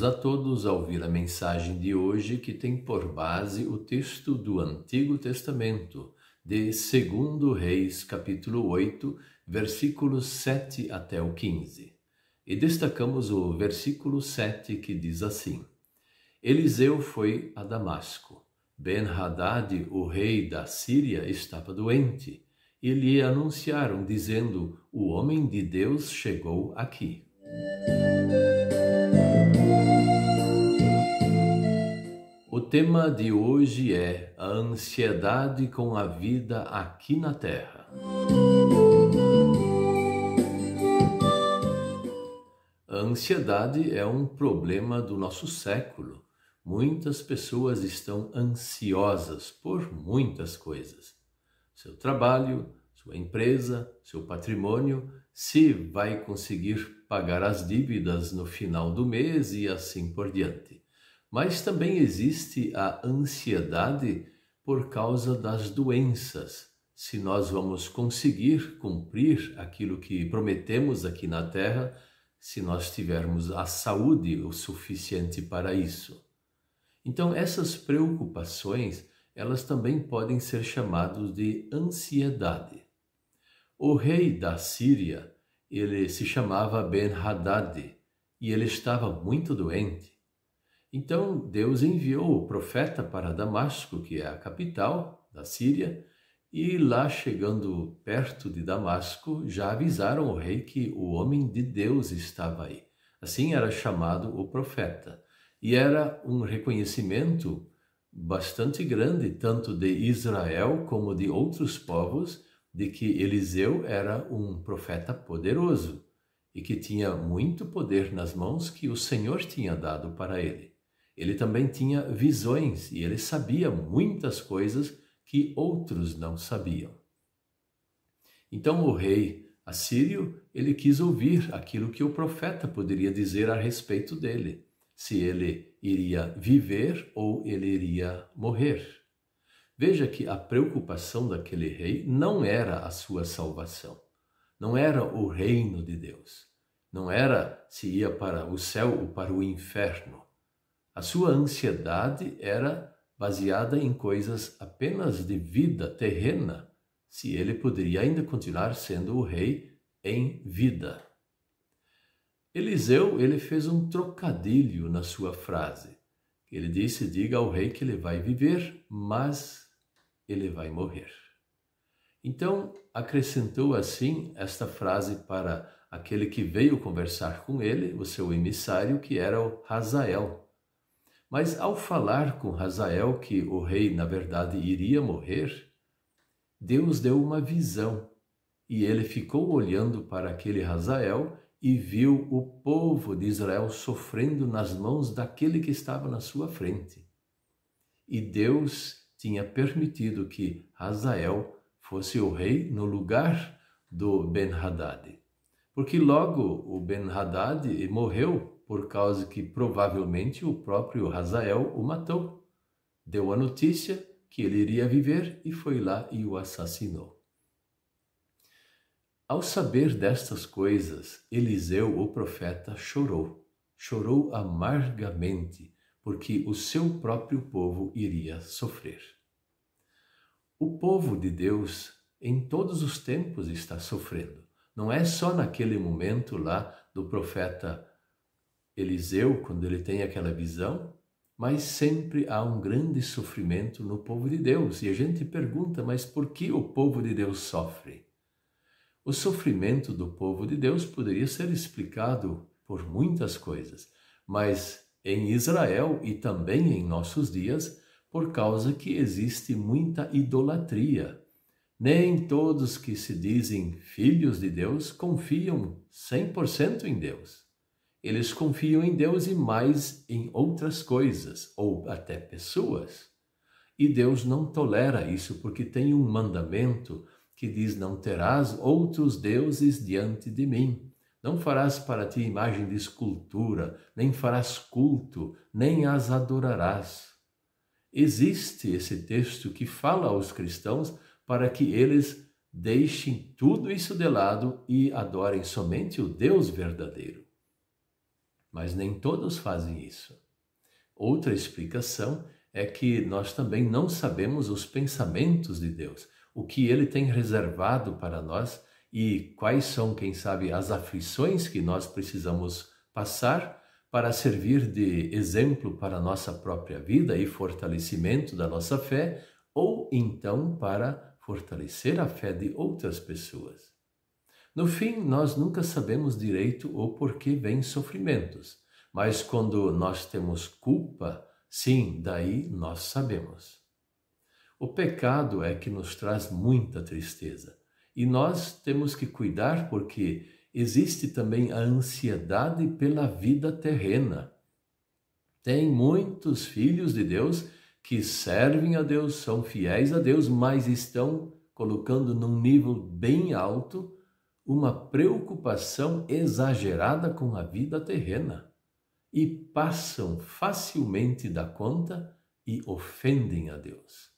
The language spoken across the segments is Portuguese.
a todos a ouvir a mensagem de hoje, que tem por base o texto do Antigo Testamento, de 2 Reis, capítulo 8, versículos 7 até o 15. E destacamos o versículo 7, que diz assim: Eliseu foi a Damasco. Ben-Hadad, o rei da Síria, estava doente, e lhe anunciaram, dizendo: O homem de Deus chegou aqui. O tema de hoje é a ansiedade com a vida aqui na Terra. A ansiedade é um problema do nosso século. Muitas pessoas estão ansiosas por muitas coisas. Seu trabalho, sua empresa, seu patrimônio, se vai conseguir pagar as dívidas no final do mês e assim por diante. Mas também existe a ansiedade por causa das doenças. Se nós vamos conseguir cumprir aquilo que prometemos aqui na Terra, se nós tivermos a saúde o suficiente para isso. Então, essas preocupações, elas também podem ser chamadas de ansiedade. O rei da Síria, ele se chamava Ben-Hadad e ele estava muito doente. Então, Deus enviou o profeta para Damasco, que é a capital da Síria, e lá, chegando perto de Damasco, já avisaram o rei que o homem de Deus estava aí. Assim era chamado o profeta. E era um reconhecimento bastante grande, tanto de Israel como de outros povos, de que Eliseu era um profeta poderoso e que tinha muito poder nas mãos que o Senhor tinha dado para ele. Ele também tinha visões e ele sabia muitas coisas que outros não sabiam. Então o rei assírio, ele quis ouvir aquilo que o profeta poderia dizer a respeito dele, se ele iria viver ou ele iria morrer. Veja que a preocupação daquele rei não era a sua salvação, não era o reino de Deus, não era se ia para o céu ou para o inferno. A sua ansiedade era baseada em coisas apenas de vida terrena, se ele poderia ainda continuar sendo o rei em vida. Eliseu, ele fez um trocadilho na sua frase. Ele disse: diga ao rei que ele vai viver, mas ele vai morrer. Então, acrescentou assim esta frase para aquele que veio conversar com ele, o seu emissário, que era o Hazael. Mas ao falar com Hazael que o rei, na verdade, iria morrer, Deus deu uma visão e ele ficou olhando para aquele Hazael e viu o povo de Israel sofrendo nas mãos daquele que estava na sua frente. E Deus tinha permitido que Hazael fosse o rei no lugar do Ben-Hadad. Porque logo o Ben-Hadad morreu por causa que provavelmente o próprio Hazael o matou. Deu a notícia que ele iria viver e foi lá e o assassinou. Ao saber destas coisas, Eliseu, o profeta, chorou amargamente, porque o seu próprio povo iria sofrer. O povo de Deus, em todos os tempos, está sofrendo. Não é só naquele momento lá do profeta Eliseu, quando ele tem aquela visão, mas sempre há um grande sofrimento no povo de Deus. E a gente pergunta, mas por que o povo de Deus sofre? O sofrimento do povo de Deus poderia ser explicado por muitas coisas, mas em Israel e também em nossos dias, por causa que existe muita idolatria. Nem todos que se dizem filhos de Deus confiam 100% em Deus. Eles confiam em Deus e mais em outras coisas, ou até pessoas. E Deus não tolera isso, porque tem um mandamento que diz: não terás outros deuses diante de mim. Não farás para ti imagem de escultura, nem farás culto, nem as adorarás. Existe esse texto que fala aos cristãos para que eles deixem tudo isso de lado e adorem somente o Deus verdadeiro. mas nem todos fazem isso. Outra explicação é que nós também não sabemos os pensamentos de Deus, o que Ele tem reservado para nós e quais são, quem sabe, as aflições que nós precisamos passar para servir de exemplo para a nossa própria vida e fortalecimento da nossa fé, ou então para fortalecer a fé de outras pessoas. No fim, nós nunca sabemos direito o porquê vêm sofrimentos, mas quando nós temos culpa, sim, daí nós sabemos. O pecado é que nos traz muita tristeza e nós temos que cuidar porque existe também a ansiedade pela vida terrena. Tem muitos filhos de Deus que servem a Deus, são fiéis a Deus, mas estão colocando num nível bem alto uma preocupação exagerada com a vida terrena e passam facilmente da conta e ofendem a Deus.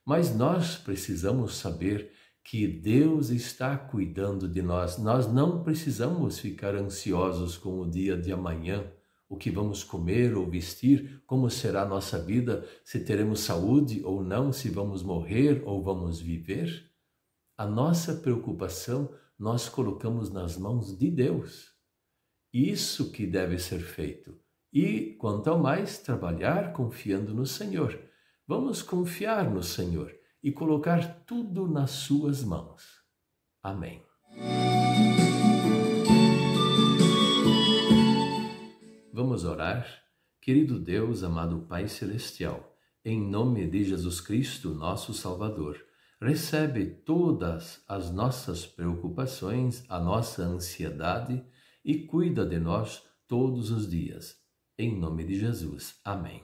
Mas nós precisamos saber que Deus está cuidando de nós. Nós não precisamos ficar ansiosos com o dia de amanhã, o que vamos comer ou vestir, como será a nossa vida, se teremos saúde ou não, se vamos morrer ou vamos viver. A nossa preocupação nós colocamos nas mãos de Deus. Isso que deve ser feito. E, quanto ao mais, trabalhar confiando no Senhor. Vamos confiar no Senhor e colocar tudo nas suas mãos. Amém. Vamos orar? Querido Deus, amado Pai Celestial, em nome de Jesus Cristo, nosso Salvador, recebe todas as nossas preocupações, a nossa ansiedade e cuida de nós todos os dias. Em nome de Jesus. Amém.